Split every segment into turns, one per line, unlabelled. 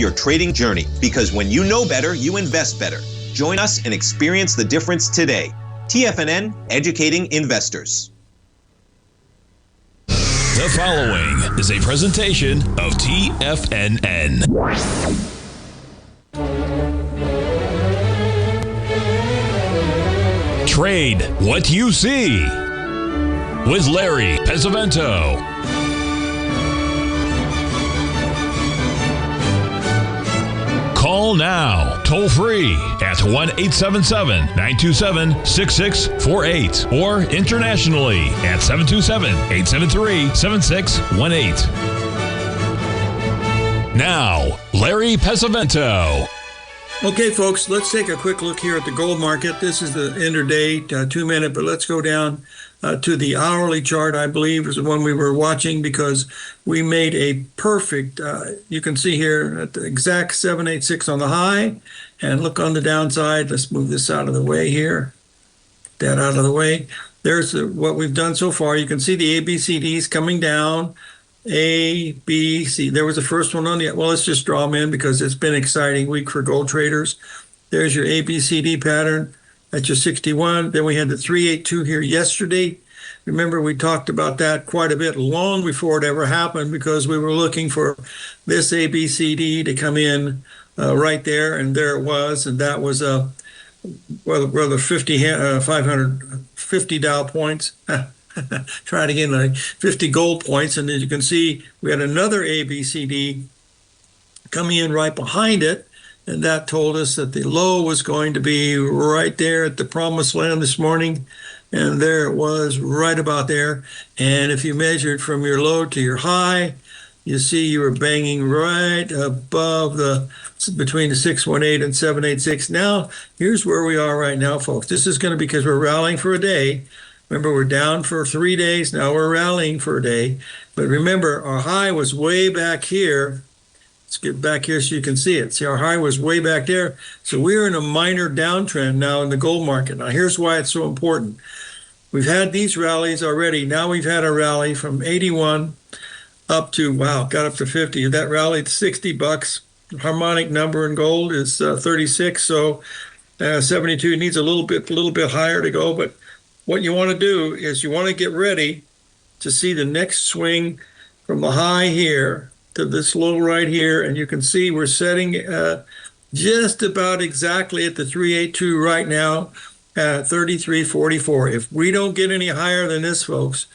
your trading journey, because when you know better, you invest better. Join us and experience the difference today. TFNN, educating investors.
The following is a presentation of TFNN. Trade what you see with Larry Pesavento. Call now, toll free at 1-877-927-6648 or internationally at 727-873-7618. Now, Larry Pesavento.
Okay, folks, let's take a quick look here at the gold market. This is the intraday 2-minute, but let's go down to the hourly chart, I believe, is the one we were watching because we made a perfect, you can see here at the exact 786 on the high, and look on the downside. Let's move this out of the way here. That out of the way. There's what we've done so far. You can see the ABCDs coming down. A, B, C. There was the first one on the, well, let's just draw them in because it's been an exciting week for gold traders. There's your ABCD pattern. That's your 61. Then we had the 382 here yesterday. Remember, we talked about that quite a bit long before it ever happened because we were looking for this ABCD to come in right there, and there it was. And that was well, the 550 Dow points. Try it again, like 50 gold points. And as you can see, we had another ABCD coming in right behind it. And that told us that the low was going to be right there at the promised land this morning. And there it was, right about there. And if you measured from your low to your high, you see you were banging right above between the 618 and 786. Now, here's where we are right now, folks. This is going to be because we're rallying for a day. Remember, we're down for 3 days. Now we're rallying for a day. But remember, our high was way back here. Let's get back here so you can see it. See, our high was way back there. So we're in a minor downtrend now in the gold market. Now, here's why it's so important. We've had these rallies already. Now we've had a rally from 81 up to, wow, got up to 50. That rallied $60. Harmonic number in gold is 36. So 72 needs a little bit higher to go. But what you want to do is you want to get ready to see the next swing from the high here to this low right here. And you can see we're setting just about exactly at the 382 right now at 33.44. If we don't get any higher than this, folks,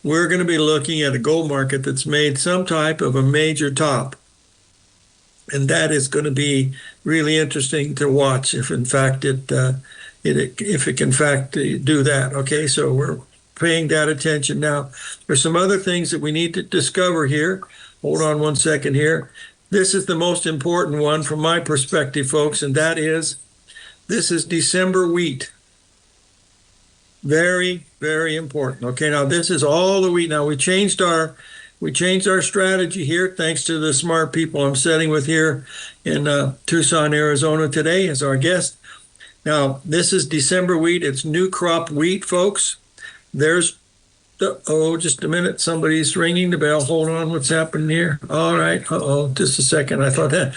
we're going to be looking at a gold market that's made some type of a major top. And that is going to be really interesting to watch if in fact it can do that. Okay, so we're paying that attention. Now, there's some other things that we need to discover here. Hold on one second here. This is the most important one from my perspective, folks, and that is, this is December wheat. Very, very important. Okay, now this is all the wheat. Now we changed our strategy here thanks to the smart people I'm sitting with here in Tucson, Arizona today as our guest. Now, this is December wheat. It's new crop wheat, folks. There's just a minute. Somebody's ringing the bell. Hold on. What's happening here? All right. Just a second. I thought that.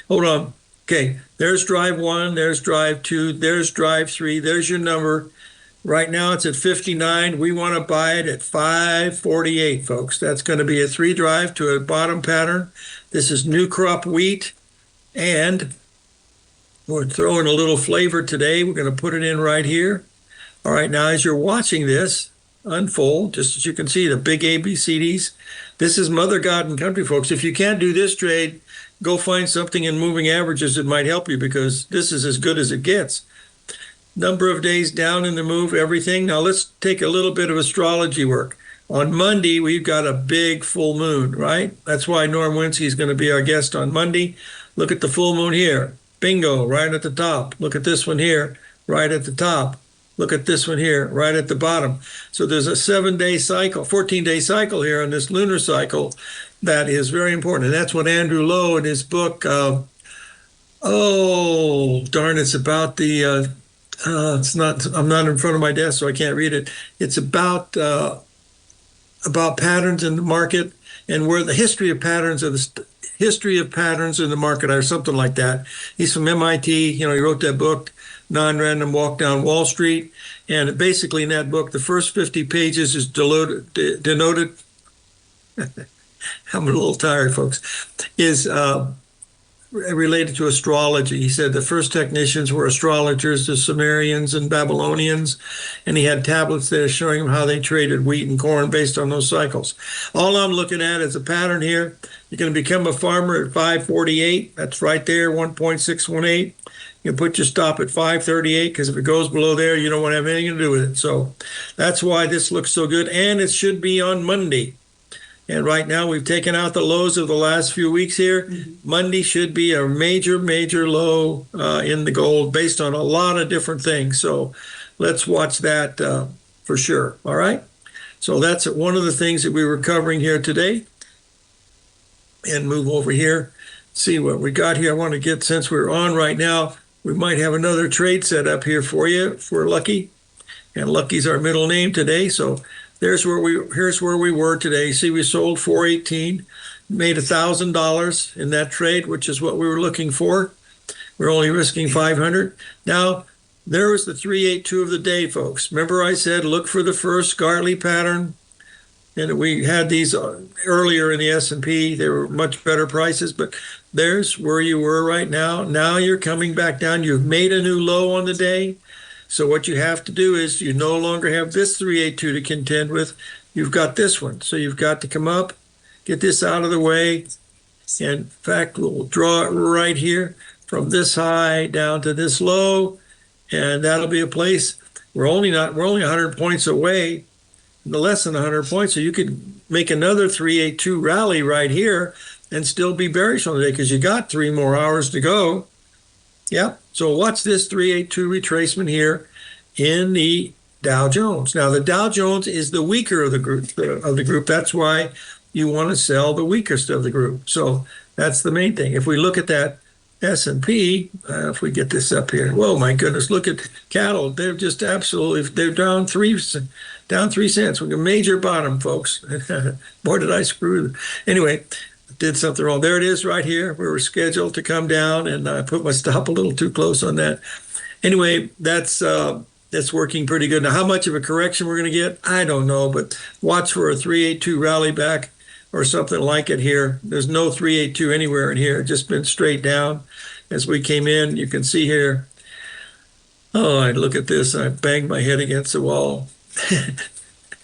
Hold on. Okay. There's drive 1. There's drive 2. There's drive 3. There's your number. Right now it's at 59. We want to buy it at 548, folks. That's going to be a 3 drive to a bottom pattern. This is new crop wheat. And we're throwing a little flavor today. We're going to put it in right here. All right, now as you're watching this unfold, just as you can see, the big ABCDs, this is Mother God and Country, folks. If you can't do this trade, go find something in moving averages that might help you because this is as good as it gets. Number of days down in the move, everything. Now let's take a little bit of astrology work. On Monday, we've got a big full moon, right? That's why Norm Winski is going to be our guest on Monday. Look at the full moon here. Bingo, right at the top. Look at this one here, right at the top. Look at this one here, right at the bottom. So there's a 7-day cycle, 14-day cycle here on this lunar cycle that is very important. And that's what Andrew Lowe in his book, it's about the, I'm not in front of my desk, so I can't read it. It's about patterns in the market and where the history of patterns of History of Patterns in the Market or something like that. He's from MIT. He wrote that book, Non-Random Walk Down Wall Street. And basically in that book, the first 50 pages is denoted I'm a little tired, folks, is related to astrology. He said the first technicians were astrologers, the Sumerians and Babylonians, and he had tablets there showing them how they traded wheat and corn based on those cycles. All I'm looking at is a pattern here. You're going to become a farmer at 548. That's right there, 1.618. You can put your stop at 538 because if it goes below there, you don't want to have anything to do with it. So that's why this looks so good, and it should be on Monday. And right now we've taken out the lows of the last few weeks here. Monday should be a major, major low in the gold based on a lot of different things. So let's watch that for sure. All right. So that's one of the things that we were covering here today. And move over here, see what we got here. I want to get, since we're on right now, we might have another trade set up here for you if we're lucky. And Lucky's our middle name today. So here's where we were today. See, we sold 418, made $1,000 in that trade, which is what we were looking for. We're only risking 500. Now, there was the 382 of the day, folks. Remember I said look for the first Gartley pattern, and we had these earlier in the S&P. They were much better prices, but there's where you were right now. Now you're coming back down. You've made a new low on the day. So what you have to do is you no longer have this 382 to contend with. You've got this one. So you've got to come up, get this out of the way. And in fact, we'll draw it right here from this high down to this low. And that'll be a place. We're only 100 points away, less than 100 points. So you could make another 382 rally right here and still be bearish on the day because you got 3 more hours to go. Yeah, so watch this 382 retracement here in the Dow Jones. Now, the Dow Jones is the weaker of the group. That's why you want to sell the weakest of the group. So that's the main thing. If we look at that S&P, if we get this up here, whoa, my goodness, look at cattle. They're just absolutely, they're down 3 cents. We're a major bottom, folks. Boy, did I screw them. Anyway, did something wrong. There it is right here. We were scheduled to come down, and I put my stop a little too close on that. Anyway, that's working pretty good. Now, how much of a correction we're going to get, I don't know, but watch for a 382 rally back or something like it here. There's no 382 anywhere in here. Just been straight down as we came in. You can see here. Oh, I look at this. I banged my head against the wall.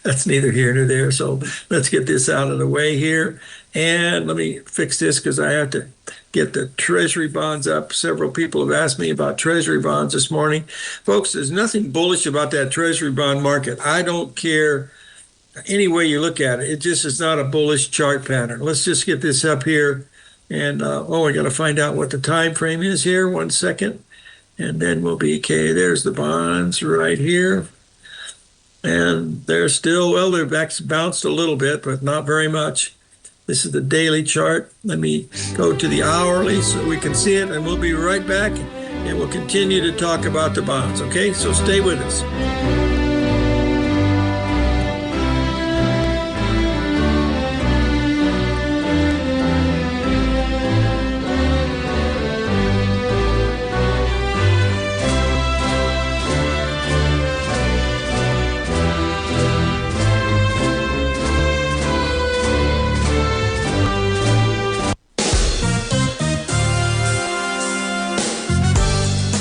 That's neither here nor there. So let's get this out of the way here. And let me fix this because I have to get the Treasury bonds up. Several people have asked me about Treasury bonds this morning. Folks, there's nothing bullish about that Treasury bond market. I don't care any way you look at it. It just is not a bullish chart pattern. Let's just get this up here. And, I got to find out what the time frame is here. 1 second. And then we'll be okay. There's the bonds right here. And they're still, well, they're bounced a little bit, but not very much. This is the daily chart. Let me go to the hourly so we can see it, and we'll be right back, and we'll continue to talk about the bonds, okay? So stay with us.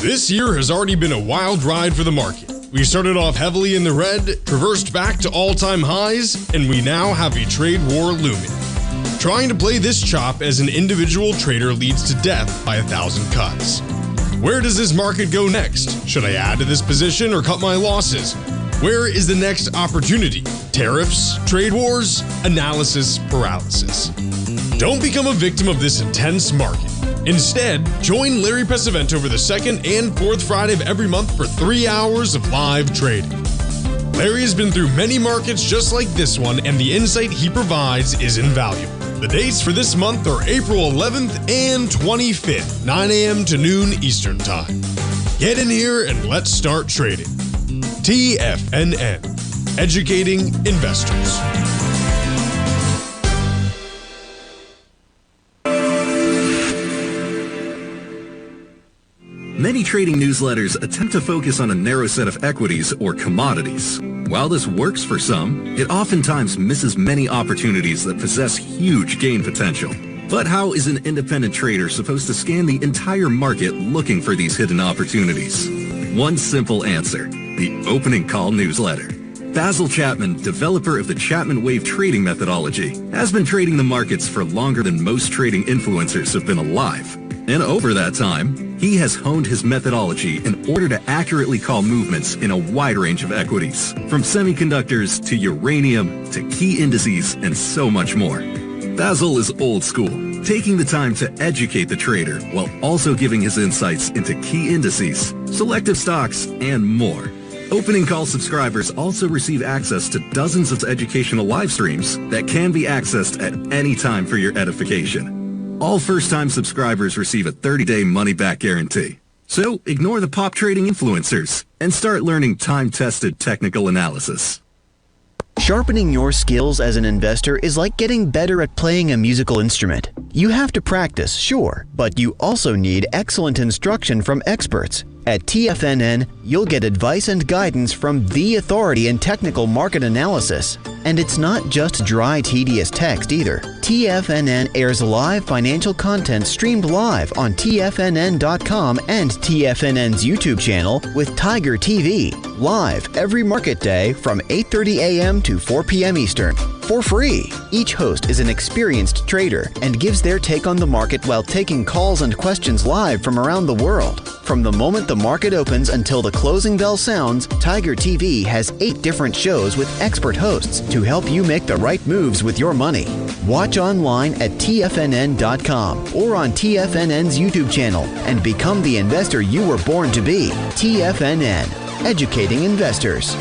This year has already been a wild ride for the market. We started off heavily in the red, traversed back to all-time highs, and we now have a trade war looming. Trying to play this chop as an individual trader leads to death by 1,000 cuts. Where does this market go next? Should I add to this position or cut my losses? Where is the next opportunity? Tariffs? Trade wars? Analysis paralysis. Don't become a victim of this intense market. Instead, join Larry Pesavento over the second and fourth Friday of every month for 3 hours of live trading. Larry has been through many markets just like this one, and the insight he provides is invaluable. The dates for this month are April 11th and 25th, 9 a.m. to noon Eastern Time. Get in here and let's start trading. TFNN, educating investors.
Many trading newsletters attempt to focus on a narrow set of equities or commodities. While this works for some, it oftentimes misses many opportunities that possess huge gain potential. But how is an independent trader supposed to scan the entire market looking for these hidden opportunities? One simple answer: the opening call newsletter. Basil Chapman, developer of the Chapman Wave trading methodology, has been trading the markets for longer than most trading influencers have been alive. And over that time, he has honed his methodology in order to accurately call movements in a wide range of equities, from semiconductors to uranium to key indices and so much more. Basil is old school, taking the time to educate the trader while also giving his insights into key indices, selective stocks, and more. Opening call subscribers also receive access to dozens of educational live streams that can be accessed at any time for your edification. All first-time subscribers receive a 30-day money-back guarantee. So ignore the pop trading influencers and start learning time-tested technical analysis.
Sharpening your skills as an investor is like getting better at playing a musical instrument. You have to practice, sure, but you also need excellent instruction from experts. At TFNN, you'll get advice and guidance from the authority in technical market analysis. And it's not just dry, tedious text either. TFNN airs live financial content streamed live on TFNN.com and TFNN's YouTube channel with Tiger TV, live every market day from 8:30 a.m. to 4 p.m. Eastern, for free. Each host is an experienced trader and gives their take on the market while taking calls and questions live from around the world. From the moment the market opens until the closing bell sounds, Tiger TV has 8 different shows with expert hosts to help you make the right moves with your money. Watch online at TFNN.com or on TFNN's YouTube channel and become the investor you were born to be. TFNN, educating investors.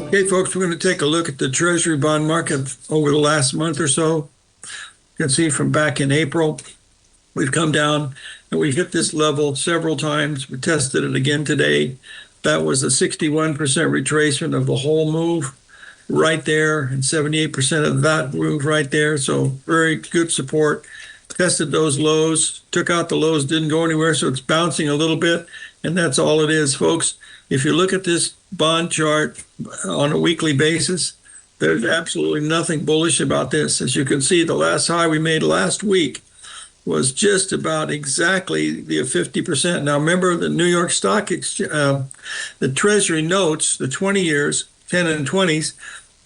Okay, folks, we're going to take a look at the Treasury bond market over the last month or so. You can see from back in April, we've come down and we've hit this level several times. We tested it again today. That was a 61% retracement of the whole move right there, and 78% of that move right there. So very good support. Tested those lows, took out the lows, didn't go anywhere, so it's bouncing a little bit, and that's all it is, folks. If you look at this bond chart on a weekly basis, there's absolutely nothing bullish about this. As you can see, the last high we made last week was just about exactly the 50%. Now, remember the New York Stock Exchange, the Treasury notes, the 20 years, 10 and 20s,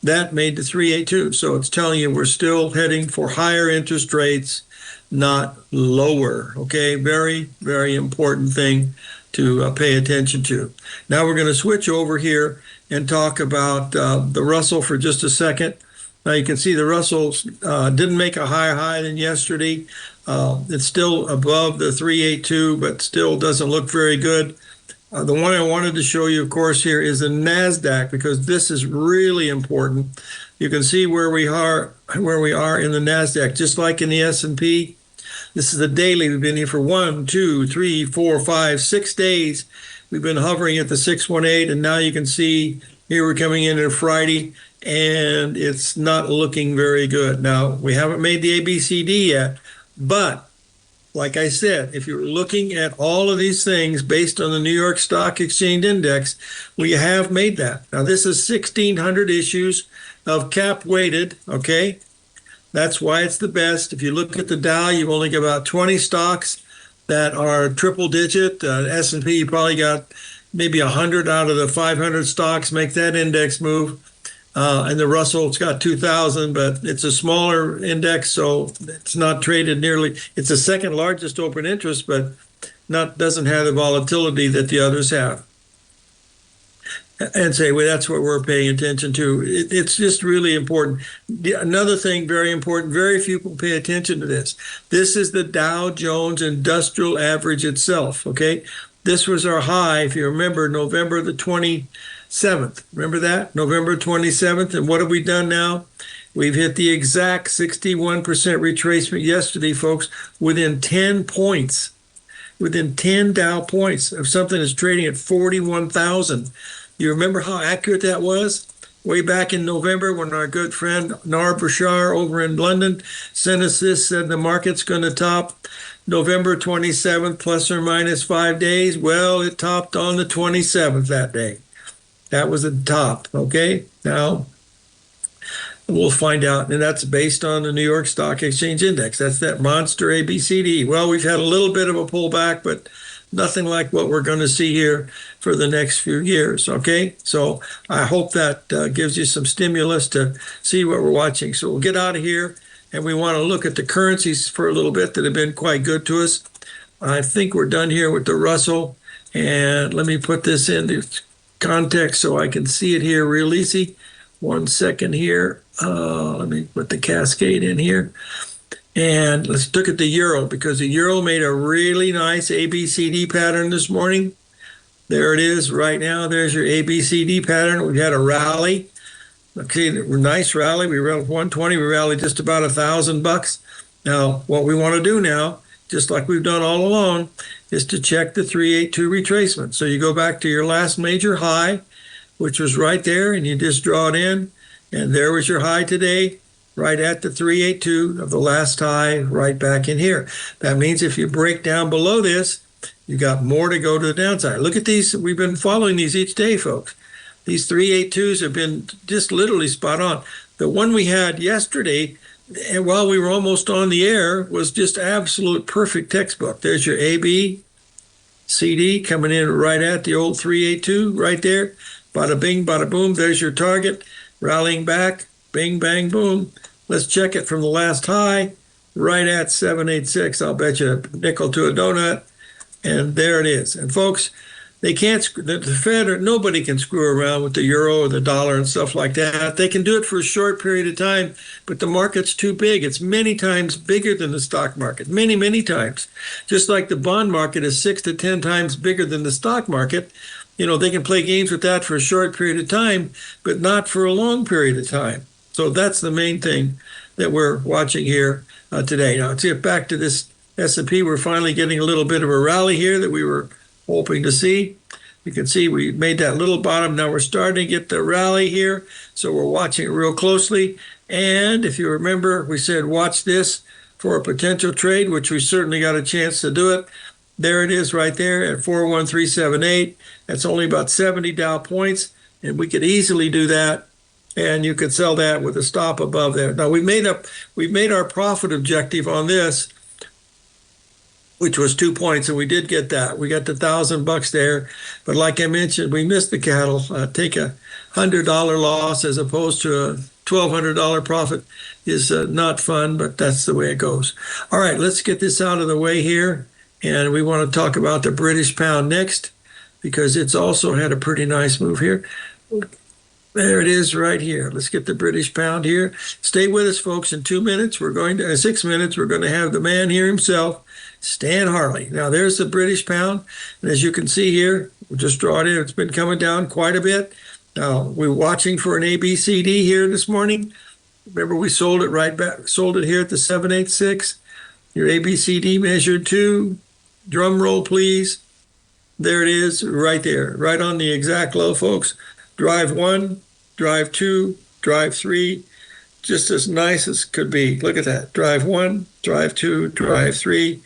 that made the 382. So it's telling you we're still heading for higher interest rates, not lower. Okay, very, very important thing to pay attention to. Now we're going to switch over here and talk about the Russell for just a second. Now you can see the Russell didn't make a higher high than yesterday. It's still above the 382, but still doesn't look very good. The one I wanted to show you, of course, here is the NASDAQ, because this is really important. You can see where we are in the NASDAQ, just like in the S&P. This is the daily. We've been here for 1, 2, 3, 4, 5, 6 days. We've been hovering at the 618, and now you can see here we're coming in on Friday, and it's not looking very good. Now, we haven't made the ABCD yet, but like I said, if you're looking at all of these things based on the New York Stock Exchange Index, we have made that. Now, this is 1,600 issues of cap weighted, okay? That's why it's the best. If you look at the Dow, you've only got about 20 stocks that are triple digit. S&P, you probably got maybe 100 out of the 500 stocks make that index move. And the Russell, it's got 2,000, but it's a smaller index, so it's not traded nearly. It's the second largest open interest, but doesn't have the volatility that the others have. And say, well, that's what we're paying attention to. It's just really important. Another thing, very important, very few people pay attention to this. This is the Dow Jones Industrial Average itself, okay? This was our high, if you remember, November the 27th. Remember that? November 27th. And what have we done now? We've hit the exact 61% retracement yesterday, folks, within 10 points, within 10 Dow points of something that's trading at 41,000. You remember how accurate that was? way back in November when our good friend Nar Bashar over in London sent us this, said the market's going to top November 27th, plus or minus 5 days. Well, it topped on the 27th that day. That was the top, okay? Now, we'll find out, and that's based on the New York Stock Exchange Index. That's that monster ABCD. Well, we've had a little bit of a pullback, but nothing like what we're going to see here for the next few years, okay? So I hope that gives you some stimulus to see what we're watching. So we'll get out of here, and we want to look at the currencies for a little bit that have been quite good to us. I think we're done here with the Russell, and let me put this into context so I can see it here real easy. 1 second here. Let me put the cascade in here. And let's look at the euro, because the euro made a really nice ABCD pattern this morning. There it is right now. There's your ABCD pattern. We had a rally. Okay, nice rally. We rallied 120. We rallied just about $1,000. Now, what we want to do now, just like we've done all along, is to check the 382 retracement. So you go back to your last major high, which was right there, and you just draw it in. And there was your high today, right at the 382 of the last high, right back in here. That means if you break down below this, you got more to go to the downside. Look at these. We've been following these each day, folks. These 382s have been just literally spot on. The one we had yesterday, and while we were almost on the air, was just absolute perfect textbook. There's your AB, CD coming in right at the old 382 right there. Bada bing, bada boom. There's your target. Rallying back. Bing, bang, boom. Let's check it from the last high, right at 786. I'll bet you a nickel to a donut. And there it is. And folks, they can't, the Fed or nobody can screw around with the euro or the dollar and stuff like that. They can do it for a short period of time, but the market's too big. It's many times bigger than the stock market, many, many times. Just like the bond market is 6 to 10 times bigger than the stock market. You know, they can play games with that for a short period of time, but not for a long period of time. So that's the main thing that we're watching here today. Now, let's get back to this S&P. We're finally getting a little bit of a rally here that we were hoping to see. You can see we made that little bottom. Now we're starting to get the rally here. So we're watching it real closely. And if you remember, we said watch this for a potential trade, which we certainly got a chance to do it. There it is right there at 41378. That's only about 70 Dow points, and we could easily do that. And you could sell that with a stop above there. Now we've made our profit objective on this, which was 2 points, and we did get that. We got the $1,000 there, but like I mentioned, we missed the cattle. Take a $100 loss as opposed to a $1,200 profit is not fun, but that's the way it goes. All right, let's get this out of the way here. And we want to talk about the British pound next, because it's also had a pretty nice move here. There it is right here. Let's get the British pound here. Stay with us, folks. In 2 minutes, 6 minutes, we're going to have the man here himself, Stan Harley. Now, there's the British pound. And as you can see here, we'll just draw it in. It's been coming down quite a bit. Now, we're watching for an ABCD here this morning. Remember, we sold it right back, sold it here at the 786. Your ABCD measured 2. Drum roll, please. There it is, right there, right on the exact low, folks. Drive 1, drive 2, drive 3, just as nice as could be. Look at that. Drive 1, drive 2, drive 3.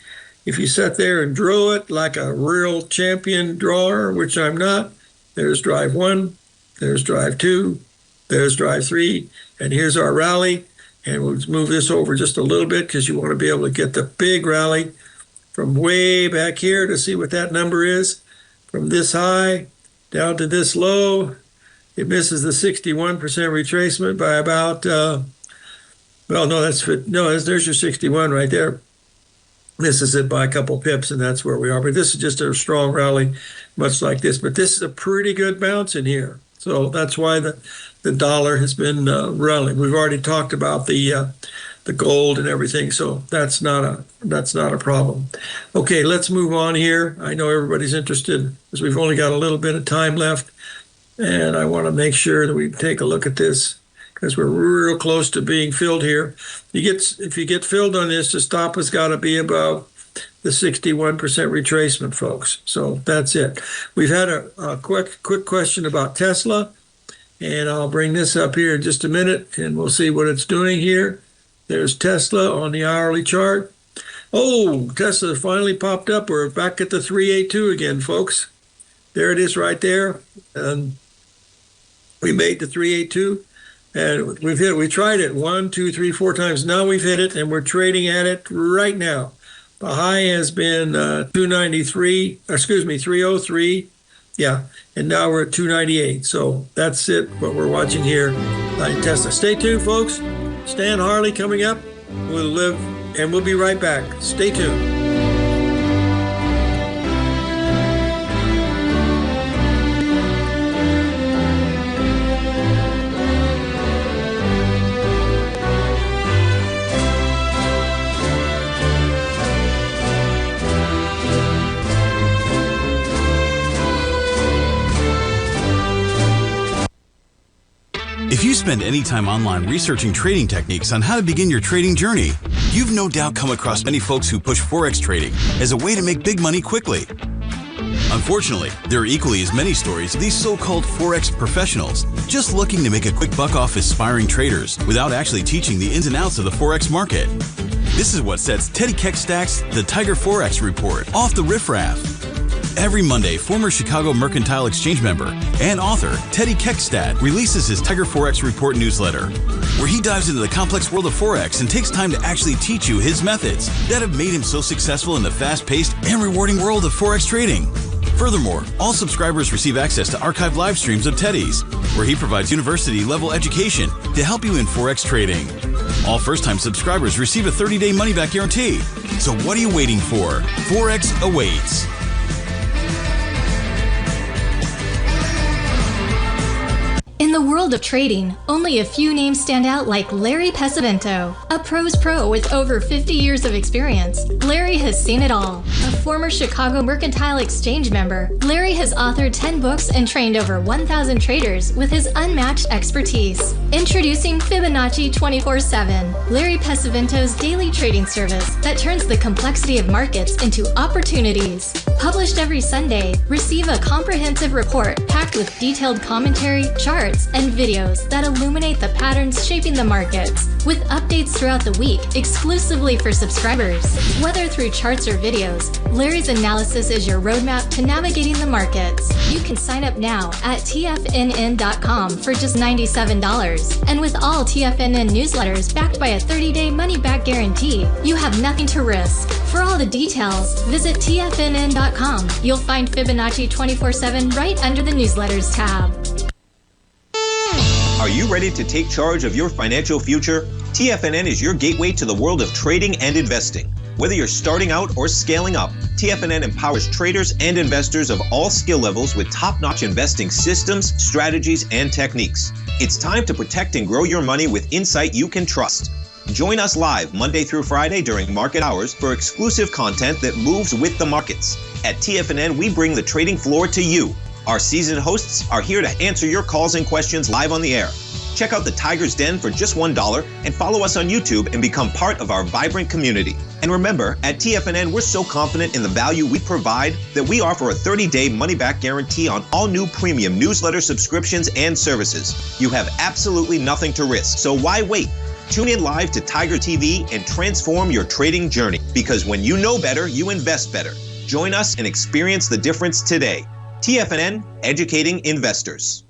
If you sat there and drew it like a real champion drawer, which I'm not, there's drive 1, there's drive 2, there's drive 3, and here's our rally. And we'll move this over just a little bit because you want to be able to get the big rally from way back here to see what that number is. From this high down to this low, it misses the 61% retracement by about, there's your 61 right there. Misses it by a couple pips, and that's where we are. But this is just a strong rally, much like this. But this is a pretty good bounce in here. So that's why the dollar has been rallying. We've already talked about the gold and everything, so that's not a problem. Okay, let's move on here. I know everybody's interested because we've only got a little bit of time left, and I want to make sure that we take a look at this because we're real close to being filled here. If you get filled on this, the stop has got to be above the 61% retracement, folks. So that's it. We've had a quick question about Tesla. And I'll bring this up here in just a minute, and we'll see what it's doing here. There's Tesla on the hourly chart. Oh, Tesla finally popped up. We're back at the 382 again, folks. There it is right there. And we made the 382, and we tried it 1, 2, 3, 4 times. Now we've hit it, and we're trading at it right now. The high has been 303. Yeah, and now we're at 298. So that's it, what we're watching here on Tesla. Stay tuned, folks. Stan Harley coming up. We'll be right back. Stay tuned.
If you spend any time online researching trading techniques on how to begin your trading journey, you've no doubt come across many folks who push Forex trading as a way to make big money quickly. Unfortunately, there are equally as many stories of these so-called Forex professionals just looking to make a quick buck off aspiring traders without actually teaching the ins and outs of the Forex market. This is what sets Teddy Keckstack's The Tiger Forex Report off the riffraff. Every Monday, former Chicago Mercantile Exchange member and author Teddy Keckstack releases his Tiger Forex Report newsletter, where he dives into the complex world of Forex and takes time to actually teach you his methods that have made him so successful in the fast-paced and rewarding world of Forex trading. Furthermore, all subscribers receive access to archived live streams of Teddy's, where he provides university-level education to help you in Forex trading. All first-time subscribers receive a 30-day money-back guarantee. So what are you waiting for? Forex awaits.
In the world of trading, only a few names stand out like Larry Pesavento, a pro's pro with over 50 years of experience. Larry has seen it all. A former Chicago Mercantile Exchange member, Larry has authored 10 books and trained over 1,000 traders with his unmatched expertise. Introducing Fibonacci 24/7, Larry Pesavento's daily trading service that turns the complexity of markets into opportunities. Published every Sunday, receive a comprehensive report packed with detailed commentary, charts, and videos that illuminate the patterns shaping the markets, with updates throughout the week exclusively for subscribers. Whether through charts or videos, Larry's analysis is your roadmap to navigating the markets. You can sign up now at TFNN.com for just $97. And with all TFNN newsletters backed by a 30-day money-back guarantee, you have nothing to risk. For all the details, visit TFNN.com. You'll find Fibonacci 24/7 right under the newsletters tab.
Are you ready to take charge of your financial future? TFNN is your gateway to the world of trading and investing. Whether you're starting out or scaling up, TFNN empowers traders and investors of all skill levels with top-notch investing systems, strategies, and techniques. It's time to protect and grow your money with insight you can trust. Join us live Monday through Friday during market hours for exclusive content that moves with the markets. At TFNN, we bring the trading floor to you. Our seasoned hosts are here to answer your calls and questions live on the air. Check out the Tiger's Den for just $1 and follow us on YouTube and become part of our vibrant community. And remember, at TFNN, we're so confident in the value we provide that we offer a 30-day money-back guarantee on all new premium newsletter subscriptions and services. You have absolutely nothing to risk, so why wait? Tune in live to Tiger TV and transform your trading journey. Because when you know better, you invest better. Join us and experience the difference today. TFNN, educating investors.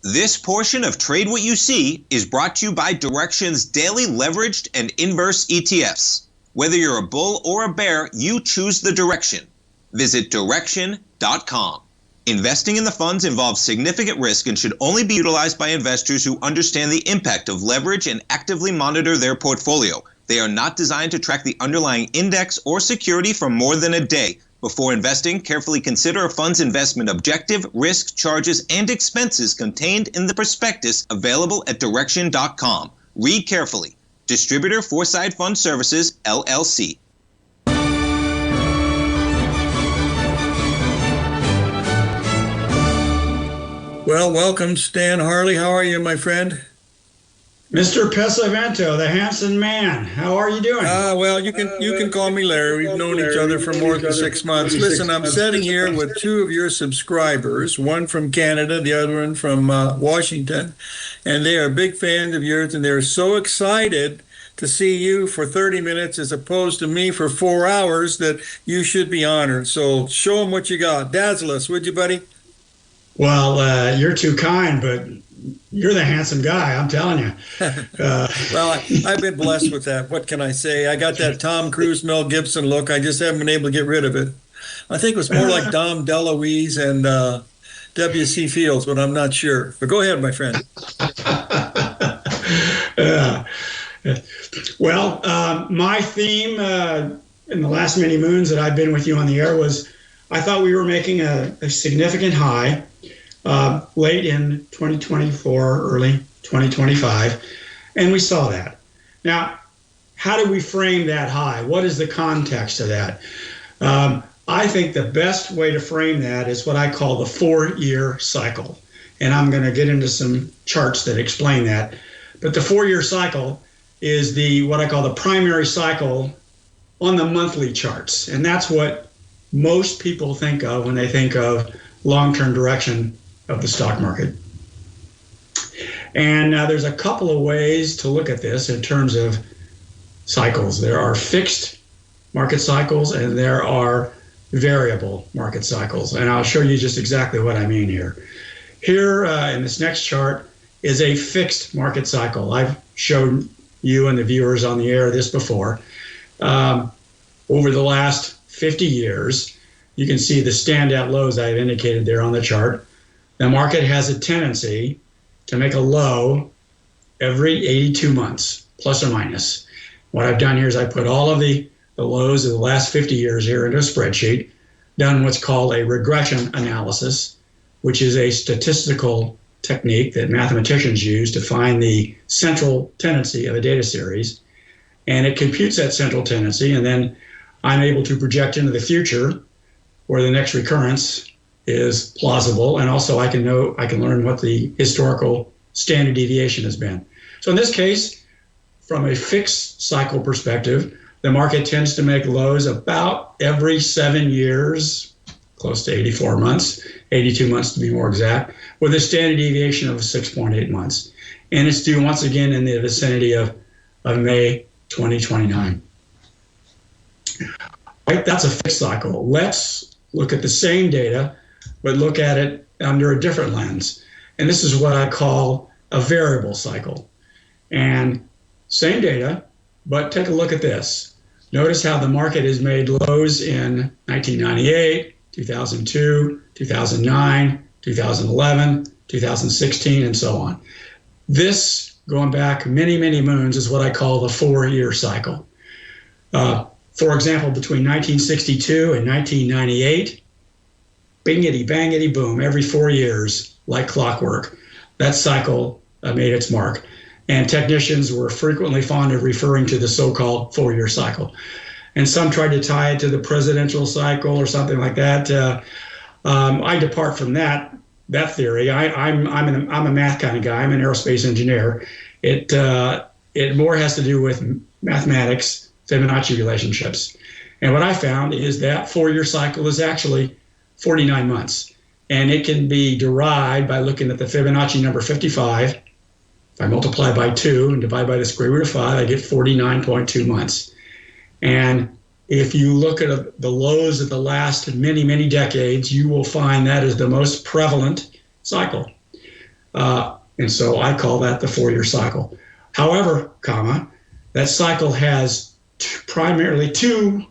This portion of Trade What You See is brought to you by Direxion's daily leveraged and inverse ETFs. Whether you're a bull or a bear, you choose the direction. Visit Direxion.com. Investing in the funds involves significant risk and should only be utilized by investors who understand the impact of leverage and actively monitor their portfolio. They are not designed to track the underlying index or security for more than a day. Before investing, carefully consider a fund's investment objective, risk, charges, and expenses contained in the prospectus available at Direxion.com. Read carefully. Distributor Foreside Fund Services, LLC.
Well, welcome, Stan Harley. How are you, my friend?
Mr. Pesavento, the handsome man. How are you doing?
Well, you can call me Larry. We've known each other for more than 6 months. Listen, I'm sitting here with two of your subscribers, one from Canada, the other one from Washington, and they are big fans of yours, and they're so excited to see you for 30 minutes as opposed to me for 4 hours that you should be honored. So show them what you got. Dazzle us, would you, buddy?
Well, you're too kind, but you're the handsome guy, I'm telling you.
Well, I've been blessed with that. What can I say? I got that Tom Cruise, Mel Gibson look. I just haven't been able to get rid of it. I think it was more like Dom DeLuise and W.C. Fields, but I'm not sure. But go ahead, my friend.
Well, my theme in the last many moons that I've been with you on the air was I thought we were making a significant high late in 2024, early 2025, and we saw that. Now, how do we frame that high? What is the context of that? I think the best way to frame that is what I call the 4-year cycle, and I'm going to get into some charts that explain that. But the 4-year cycle is what I call the primary cycle on the monthly charts, and that's what most people think of when they think of long-term direction of the stock market. And there's a couple of ways to look at this in terms of cycles. There are fixed market cycles and there are variable market cycles. And I'll show you just exactly what I mean here. Here in this next chart is a fixed market cycle. I've shown you and the viewers on the air this before. Over the last 50 years, you can see the standout lows I've indicated there on the chart. The market has a tendency to make a low every 82 months, plus or minus. What I've done here is I put all of the lows of the last 50 years here into a spreadsheet, done what's called a regression analysis, which is a statistical technique that mathematicians use to find the central tendency of a data series. And it computes that central tendency, and then I'm able to project into the future where the next recurrence is plausible, and also I can learn what the historical standard deviation has been. So in this case, from a fixed cycle perspective, the market tends to make lows about every 7 years, close to 84 months, 82 months to be more exact, with a standard deviation of 6.8 months. And it's due once again in the vicinity of May 2029. Right, that's a fixed cycle. Let's look at the same data, but look at it under a different lens. And this is what I call a variable cycle. And same data, but take a look at this. Notice how the market has made lows in 1998, 2002, 2009, 2011, 2016, and so on. This, going back many, many moons, is what I call the 4-year cycle. For example, between 1962 and 1998, bingity, bangity, boom, every 4 years, like clockwork, that cycle made its mark. And technicians were frequently fond of referring to the so-called 4-year cycle. And some tried to tie it to the presidential cycle or something like that. I depart from that theory. I'm a math kind of guy. I'm an aerospace engineer. It more has to do with mathematics, Fibonacci relationships. And what I found is that 4-year cycle is actually 49 months. And it can be derived by looking at the Fibonacci number 55. If I multiply by 2 and divide by the square root of 5, I get 49.2 months. And if you look at the lows of the last many, many decades, you will find that is the most prevalent cycle. And so I call that the 4-year cycle. However, that cycle has primarily two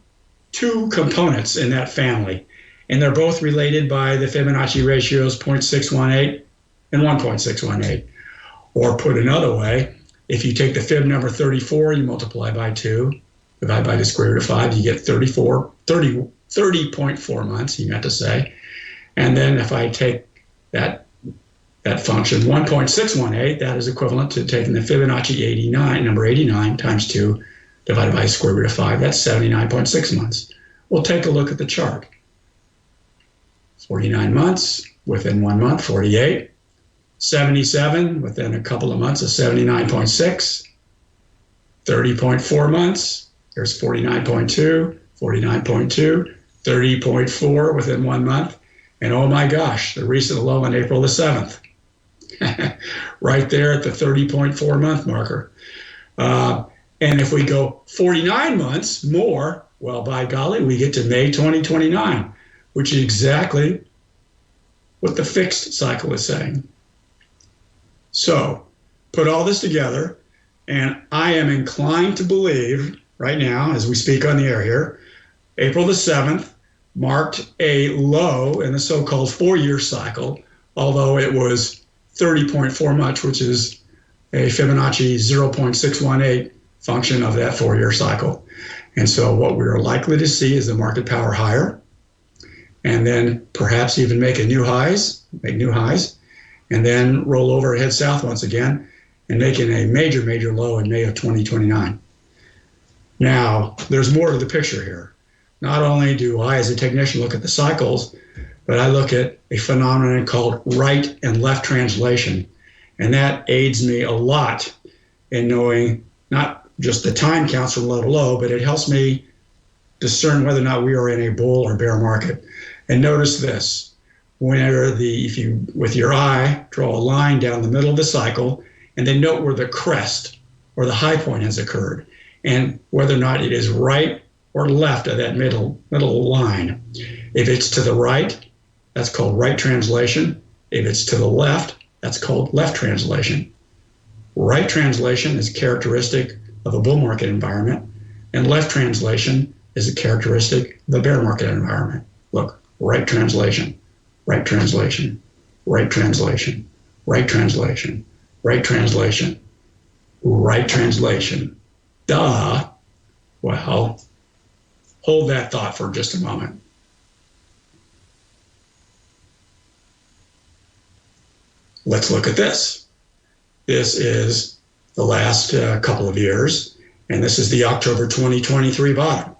components in that family. And they're both related by the Fibonacci ratios 0.618 and 1.618. Or put another way, if you take the fib number 34, you multiply by 2, divide by the square root of 5, you get 30.4 months, you meant to say. And then if I take that function, 1.618, that is equivalent to taking the Fibonacci number 89 times 2, divided by the square root of 5, that's 79.6 months. We'll take a look at the chart. 49 months, within 1 month, 48. 77 within a couple of months of 79.6, 30.4 months, there's 49.2, 49.2, 30.4 within 1 month, and oh my gosh, the recent low on April the 7th, right there at the 30.4 month marker. And if we go 49 months more, well, by golly, we get to May 2029, which is exactly what the fixed cycle is saying. So put all this together, and I am inclined to believe right now, as we speak on the air here, April the 7th marked a low in the so-called 4-year cycle, although it was 30.4 much, which is a Fibonacci 0.618 function of that 4-year cycle. And so what we are likely to see is the market power higher, and then perhaps even make new highs, and then roll over, head south once again, and making a major, major low in May of 2029. Now, there's more to the picture here. Not only do I, as a technician, look at the cycles, but I look at a phenomenon called right and left translation. And that aids me a lot in knowing not just the time counts from low to low, but it helps me discern whether or not we are in a bull or bear market. And notice this, if you, with your eye, draw a line down the middle of the cycle, and then note where the crest or the high point has occurred, and whether or not it is right or left of that middle line. If it's to the right, that's called right translation. If it's to the left, that's called left translation. Right translation is characteristic of a bull market environment, and left translation is a characteristic of the bear market environment. Look, right translation, right translation, right translation, right translation, right translation, right translation. Duh. Well, hold that thought for just a moment. Let's look at this. This is the last couple of years, and this is the October 2023 bottom.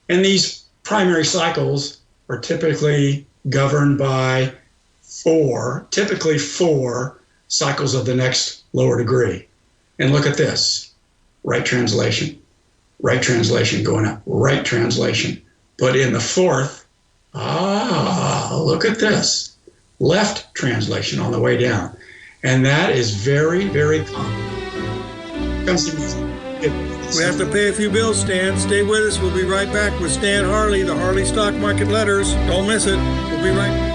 And these primary cycles are typically governed by typically four cycles of the next lower degree. And look at this, right translation going up, right translation. But in the fourth, look at this, left translation on the way down. And that is very, very common.
We have to pay a few bills, Stan. Stay with us. We'll be right back with Stan Harley, the Harley Stock Market Letters. Don't miss it. We'll be right back.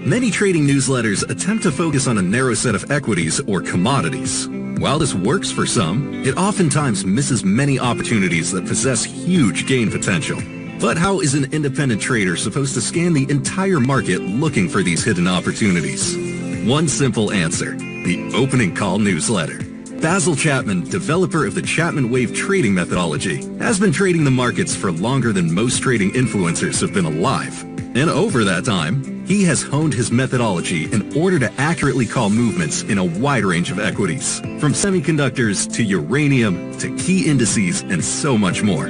Many trading newsletters attempt to focus on a narrow set of equities or commodities. While this works for some, it oftentimes misses many opportunities that possess huge gain potential. But how is an independent trader supposed to scan the entire market looking for these hidden opportunities? One simple answer, the opening call newsletter. Basil Chapman, developer of the Chapman Wave trading methodology, has been trading the markets for longer than most trading influencers have been alive. And over that time, he has honed his methodology in order to accurately call movements in a wide range of equities, from semiconductors to uranium to key indices and so much more.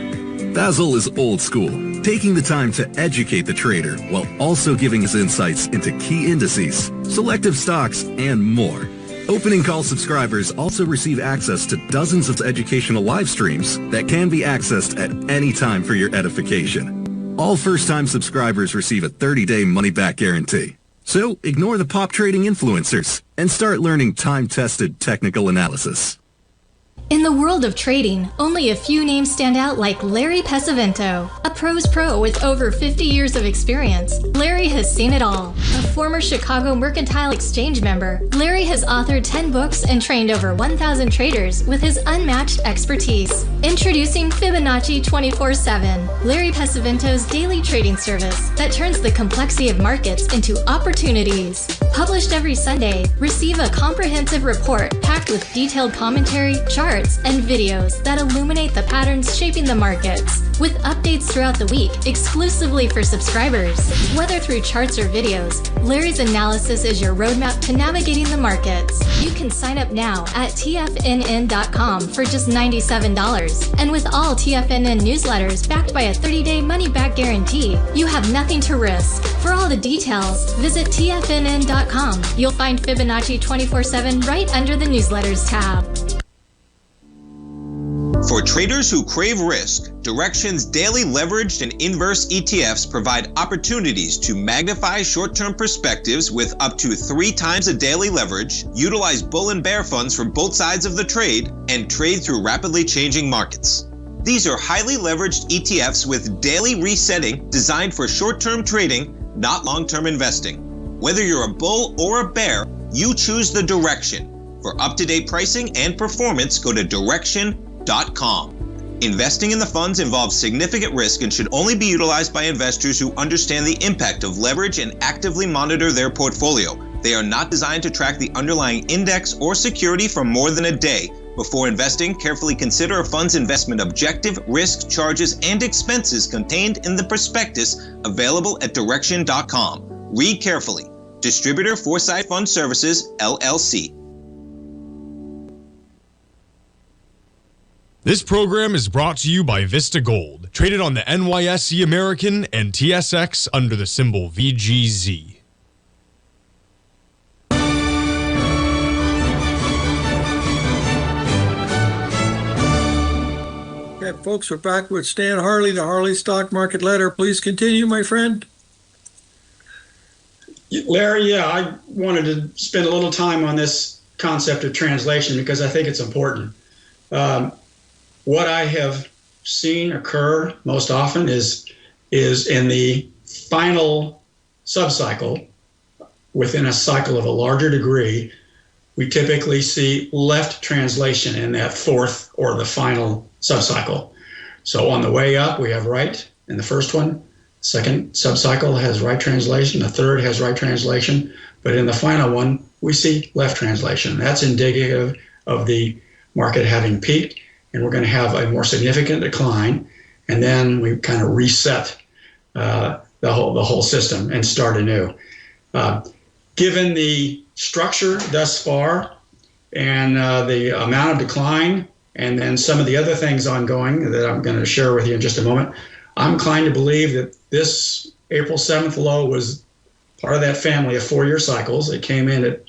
Basil is old school, taking the time to educate the trader while also giving his insights into key indices, selective stocks, and more. Opening call subscribers also receive access to dozens of educational live streams that can be accessed at any time for your edification. All first-time subscribers receive a 30-day money-back guarantee. So ignore the pop trading influencers and start learning time-tested technical analysis.
In the world of trading, only a few names stand out like Larry Pesavento, a pros pro with over 50 years of experience. Larry has seen it all. A former Chicago Mercantile Exchange member, Larry has authored 10 books and trained over 1,000 traders with his unmatched expertise. Introducing Fibonacci 24/7, Larry Pesavento's daily trading service that turns the complexity of markets into opportunities. Published every Sunday, receive a comprehensive report packed with detailed commentary, charts, charts, and videos that illuminate the patterns shaping the markets, with updates throughout the week exclusively for subscribers. Whether through charts or videos, Larry's analysis is your roadmap to navigating the markets. You can sign up now at TFNN.com for just $97. And with all TFNN newsletters backed by a 30-day money-back guarantee, you have nothing to risk. For all the details, visit TFNN.com. You'll find Fibonacci 24/7 right under the newsletters tab.
For traders who crave risk, Direxion's daily leveraged and inverse ETFs provide opportunities to magnify short-term perspectives with up to 3 times a daily leverage, utilize bull and bear funds from both sides of the trade, and trade through rapidly changing markets. These are highly leveraged ETFs with daily resetting designed for short-term trading, not long-term investing. Whether you're a bull or a bear, you choose the Direxion. For up-to-date pricing and performance, go to Direxion.com. Investing in the funds involves significant risk and should only be utilized by investors who understand the impact of leverage and actively monitor their portfolio. They are not designed to track the underlying index or security for more than a day. Before investing, carefully consider a fund's investment objective, risk, charges, and expenses contained in the prospectus available at Direxion.com. Read carefully. Distributor Foresight Fund Services, LLC.
This program is brought to you by Vista Gold, traded on the NYSE American and TSX under the symbol VGZ.
Okay, folks, we're back with Stan Harley, the Harley Stock Market Letter. Please continue, my friend.
Larry, yeah, I wanted to spend a little time on this concept of translation because I think it's important. What I have seen occur most often is in the final subcycle, within a cycle of a larger degree, we typically see left translation in that fourth or the final subcycle. So on the way up, we have right in the first one. Second subcycle has right translation. The third has right translation. But in the final one, we see left translation. That's indicative of the market having peaked, and we're going to have a more significant decline. And then we kind of reset the whole system and start anew. Given the structure thus far and the amount of decline, and then some of the other things ongoing that I'm going to share with you in just a moment, I'm inclined to believe that this April 7th low was part of that family of 4-year cycles. It came in at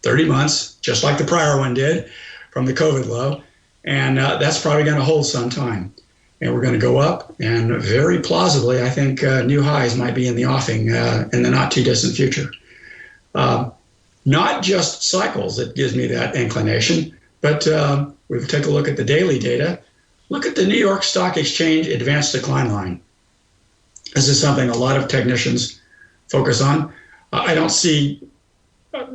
30 months, just like the prior one did from the COVID low. And that's probably going to hold some time. And we're going to go up. And very plausibly, I think new highs might be in the offing in the not too distant future. Not just cycles that gives me that inclination, but we'll take a look at the daily data. Look at the New York Stock Exchange advanced decline line. This is something a lot of technicians focus on. I don't see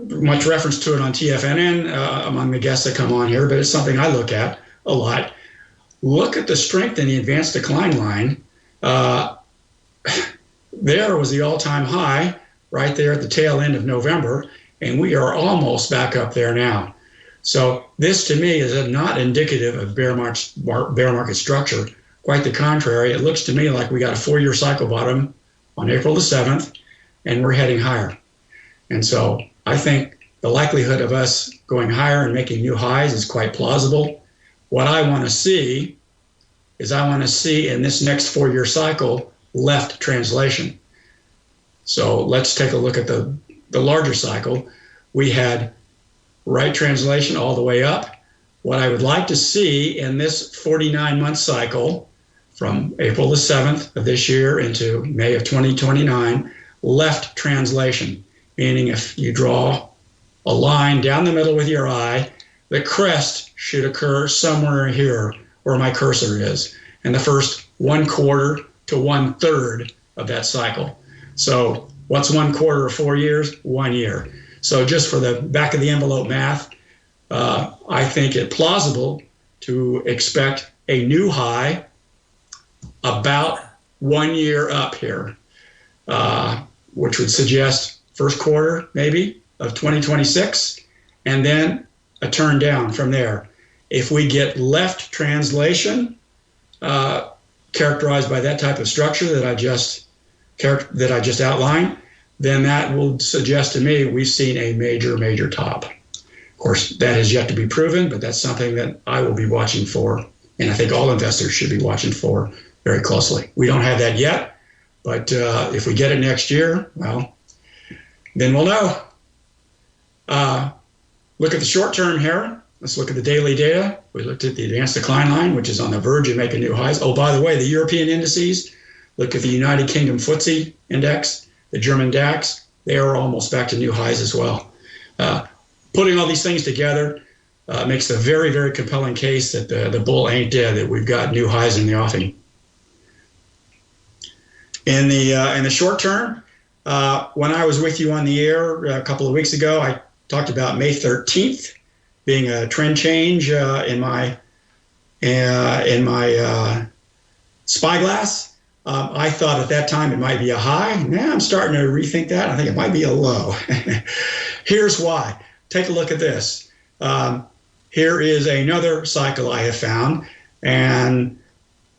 much reference to it on TFNN among the guests that come on here, but it's something I look at a lot. Look at the strength in the advanced decline line. There was the all-time high right there at the tail end of November, and we are almost back up there now. So this, to me, is not indicative of bear market structure. Quite the contrary. It looks to me like we got a 4-year cycle bottom on April the 7th, and we're heading higher. And so I think the likelihood of us going higher and making new highs is quite plausible. What I want to see is in this next 4-year cycle left translation. So let's take a look at the larger cycle. We had right translation all the way up. What I would like to see in this 49-month cycle from April the 7th of this year into May of 2029, left translation, meaning if you draw a line down the middle with your eye, the crest should occur somewhere here where my cursor is, in the first 1/4 to 1/3 of that cycle. So what's 1/4 of 4 years? 1 year. So just for the back of the envelope math, I think it plausible to expect a new high about 1 year up here, which would suggest first quarter maybe of 2026, and then a turn down from there. If we get left translation, characterized by that type of structure that I just outlined, then that will suggest to me we've seen a major top. Of course, that is yet to be proven, but that's something that I will be watching for, and I think all investors should be watching for very closely. We don't have that yet, but if we get it next year, well, then we'll know. Look at the short term here. Let's look at the daily data. We looked at the advanced decline line, which is on the verge of making new highs. Oh, by the way, the European indices, look at the United Kingdom FTSE index, the German DAX, they are almost back to new highs as well. Putting all these things together makes a very compelling case that the bull ain't dead, that we've got new highs in the offing. In the short term, when I was with you on the air a couple of weeks ago, I talked about May 13th being a trend change in my spyglass. I thought at that time it might be a high. Now I'm starting to rethink that. I think it might be a low. Here's why. Take a look at this. Here is another cycle I have found, and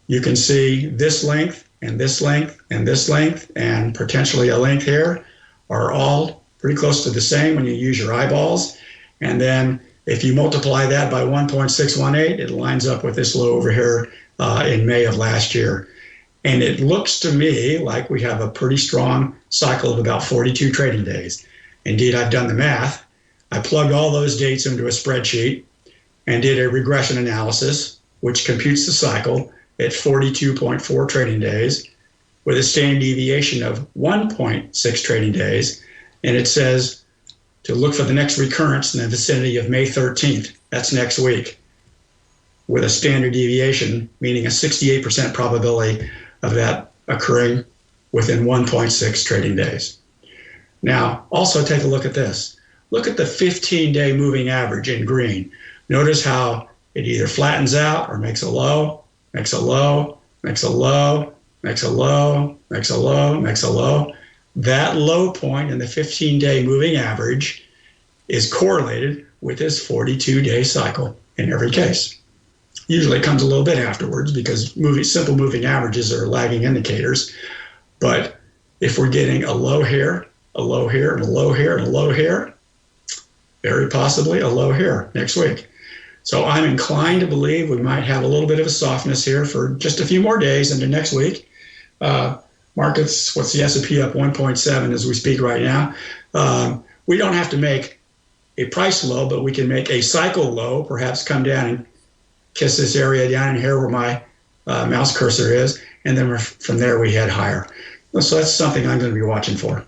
you can see this length and this length and this length and potentially a length here are all pretty close to the same when you use your eyeballs. And then if you multiply that by 1.618, it lines up with this low over here in May of last year. And it looks to me like we have a pretty strong cycle of about 42 trading days. Indeed, I've done the math. I plugged all those dates into a spreadsheet and did a regression analysis, which computes the cycle at 42.4 trading days with a standard deviation of 1.6 trading days. And it says to look for the next recurrence in the vicinity of May 13th. That's next week, with a standard deviation, meaning a 68% probability of that occurring within 1.6 trading days. Now, also take a look at this. Look at the 15-day moving average in green. Notice how it either flattens out or makes a low, makes a low, makes a low, makes a low, makes a low, makes a low. That low point in the 15-day moving average is correlated with this 42-day cycle in every case. Usually it comes a little bit afterwards because simple moving averages are lagging indicators. But if we're getting a low here, a low here, and a low here, and a low here, very possibly a low here next week. So I'm inclined to believe we might have a little bit of a softness here for just a few more days into next week. Markets, what's the S&P up 1.7 as we speak right now? We don't have to make a price low, but we can make a cycle low, perhaps come down and kiss this area down in here where my mouse cursor is, and then from there we head higher. So that's something I'm going to be watching for.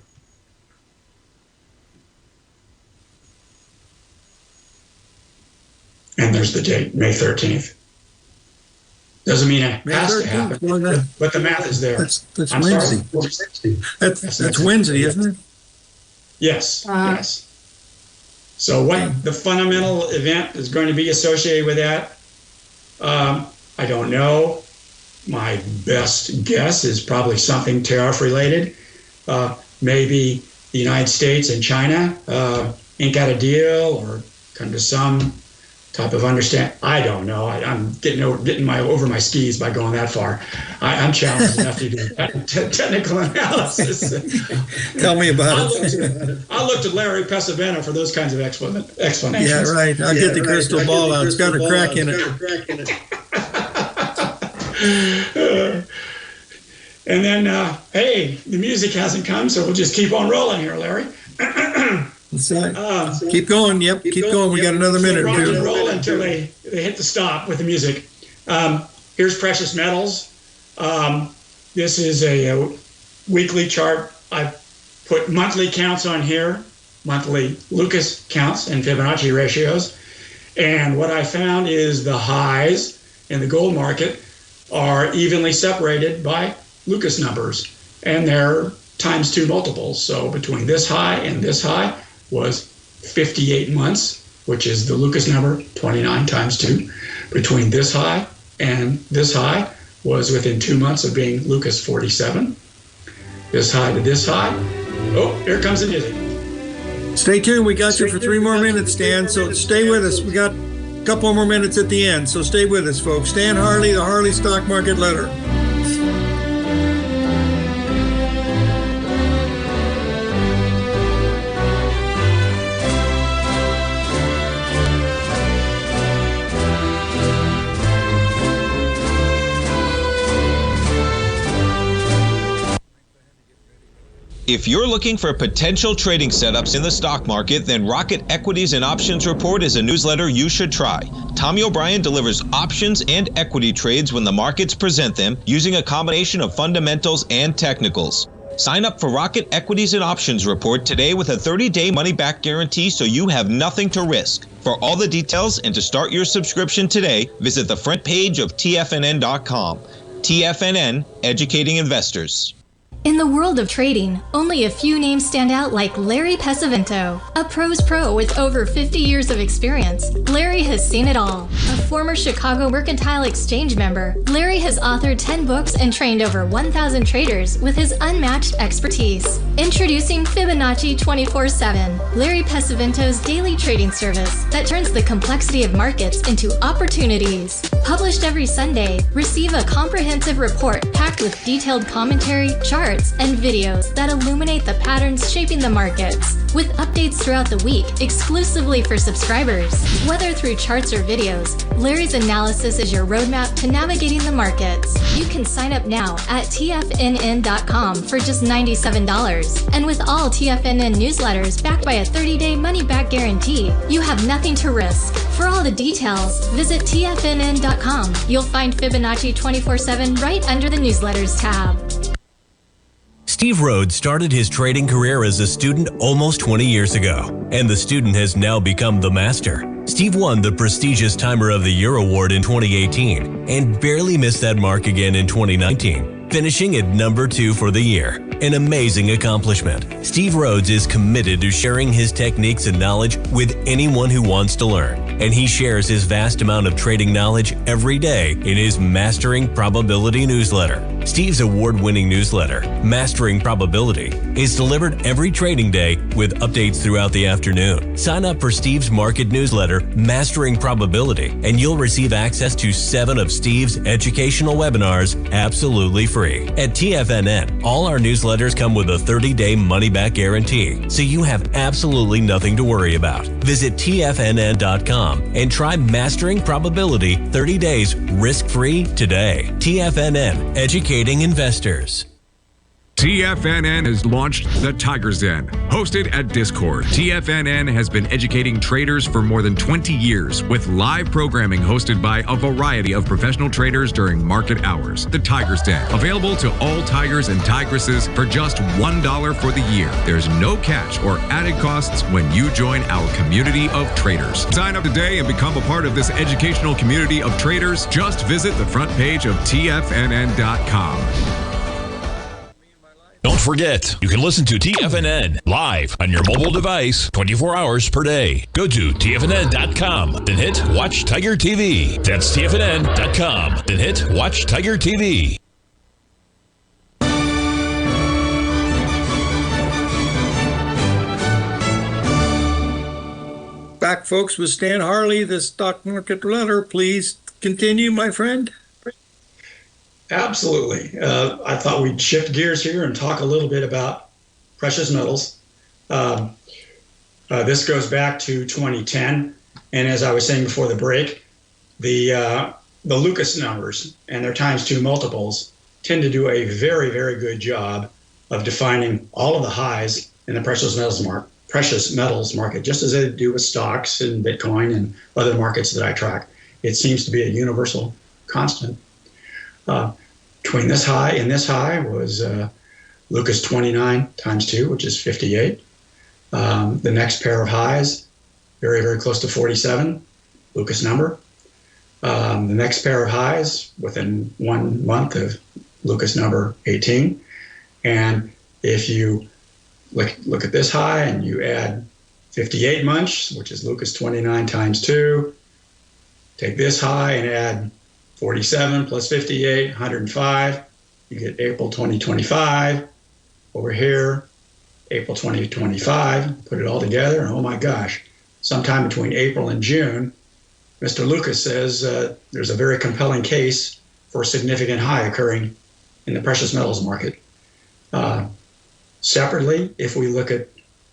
And there's the date, May 13th. Doesn't mean it has to happen, but the math is there.
That's Wednesday. That's Wednesday, isn't it?
Yes, yes. So what the fundamental event is going to be associated with that, I don't know. My best guess is probably something tariff related. Maybe the United States and China ain't got a deal or come to some type of understand. I don't know. I'm getting over my skis by going that far. I'm challenged enough to do technical analysis.
Tell me about it.
I looked at Larry Pesavento for those kinds of explanations.
Yeah, right. I'll get the crystal ball out. It's got a crack in it.
And then, hey, the music hasn't come, so we'll just keep on rolling here, Larry.
That's right. Keep going. Yep, keep going. We got another minute or two.
Roll until they hit the stop with the music. Here's precious metals. This is a weekly chart. I put monthly counts on here, monthly Lucas counts and Fibonacci ratios. And what I found is the highs in the gold market are evenly separated by Lucas numbers, and they're times 2 multiples. So between this high and this high was 58 months, which is the Lucas number, 29 times 2. Between this high and this high was within 2 months of being Lucas 47. This high to this high. Oh, here comes the music.
Stay tuned. We got you for 3 more minutes, Dan, so stay with us. We got couple more minutes at the end, so stay with us, folks. Stan Harley, the Harley Stock Market Letter.
If you're looking for potential trading setups in the stock market, then Rocket Equities and Options Report is a newsletter you should try. Tommy O'Brien delivers options and equity trades when the markets present them, using a combination of fundamentals and technicals. Sign up for Rocket Equities and Options Report today with a 30-day money-back guarantee, so you have nothing to risk. For all the details and to start your subscription today, visit the front page of TFNN.com. TFNN, educating investors.
In the world of trading, only a few names stand out like Larry Pesavento, a pro's pro with over 50 years of experience. Larry has seen it all. A former Chicago Mercantile Exchange member, Larry has authored 10 books and trained over 1,000 traders with his unmatched expertise. Introducing Fibonacci 24/7, Larry Pesavento's daily trading service that turns the complexity of markets into opportunities. Published every Sunday, receive a comprehensive report packed with detailed commentary, charts, and videos that illuminate the patterns shaping the markets, with updates throughout the week exclusively for subscribers. Whether through charts or videos, Larry's analysis is your roadmap to navigating the markets. You can sign up now at TFNN.com for just $97. And with all TFNN newsletters backed by a 30-day money-back guarantee, you have nothing to risk. For all the details, visit TFNN.com. You'll find Fibonacci 24/7 right under the newsletters tab.
Steve Rhodes started his trading career as a student almost 20 years ago, and the student has now become the master. Steve won the prestigious Timer of the Year award in 2018 and barely missed that mark again in 2019, finishing at number 2 for the year. An amazing accomplishment. Steve Rhodes is committed to sharing his techniques and knowledge with anyone who wants to learn, and he shares his vast amount of trading knowledge every day in his Mastering Probability newsletter. Steve's award-winning newsletter, Mastering Probability, is delivered every trading day with updates throughout the afternoon. Sign up for Steve's market newsletter, Mastering Probability, and you'll receive access to 7 of Steve's educational webinars absolutely free. At TFNN, all our newsletters come with a 30-day money-back guarantee, so you have absolutely nothing to worry about. Visit TFNN.com and try Mastering Probability 30 days risk-free today. TFNN, educating investors.
TFNN has launched The Tiger's Den. Hosted at Discord, TFNN has been educating traders for more than 20 years with live programming hosted by a variety of professional traders during market hours. The Tiger's Den, available to all tigers and tigresses for just $1 for the year. There's no catch or added costs when you join our community of traders. Sign up today and become a part of this educational community of traders. Just visit the front page of TFNN.com.
Don't forget, you can listen to TFNN live on your mobile device 24 hours per day. Go to TFNN.com, then hit Watch Tiger TV. That's TFNN.com, then hit Watch Tiger TV.
Back, folks, with Stan Harley, the Stock Market Letter. Please continue, my friend.
Absolutely. I thought we'd shift gears here and talk a little bit about precious metals. This goes back to 2010, and as I was saying before the break, the Lucas numbers and their ×2 multiples tend to do a very, very good job of defining all of the highs in the precious metals market, just as they do with stocks and Bitcoin and other markets that I track. It seems to be a universal constant. Between this high and this high was Lucas 29 ×2, which is 58. The next pair of highs, very, very close to 47, Lucas number. The next pair of highs within 1 month of Lucas number 18. And if you look at this high and you add 58 months, which is Lucas 29 ×2, take this high and add 47 plus 58, 105. You get April 2025. Over here, April 2025. Put it all together, and oh my gosh, sometime between April and June, Mr. Lucas says there's a very compelling case for a significant high occurring in the precious metals market. Separately, if we look at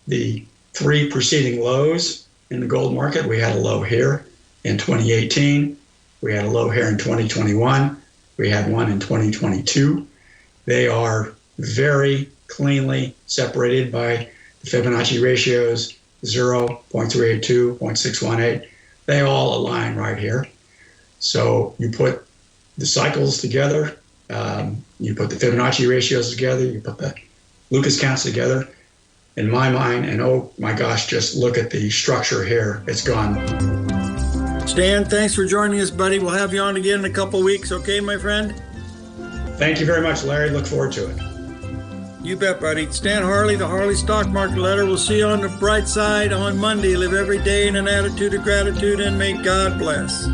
the 3 preceding lows in the gold market, we had a low here in 2018. We had a low here in 2021. We had one in 2022. They are very cleanly separated by the Fibonacci ratios 0, 0.382, 0.618. They all align right here. So you put the cycles together, you put the Fibonacci ratios together, you put the Lucas counts together. In my mind, and oh my gosh, just look at the structure here. It's gone.
Stan, thanks for joining us, buddy. We'll have you on again in a couple of weeks, okay, my friend?
Thank you very much, Larry. Look forward to it.
You bet, buddy. Stan Harley, the Harley Stock Market Letter. We'll see you on the bright side on Monday. Live every day in an attitude of gratitude, and may God bless.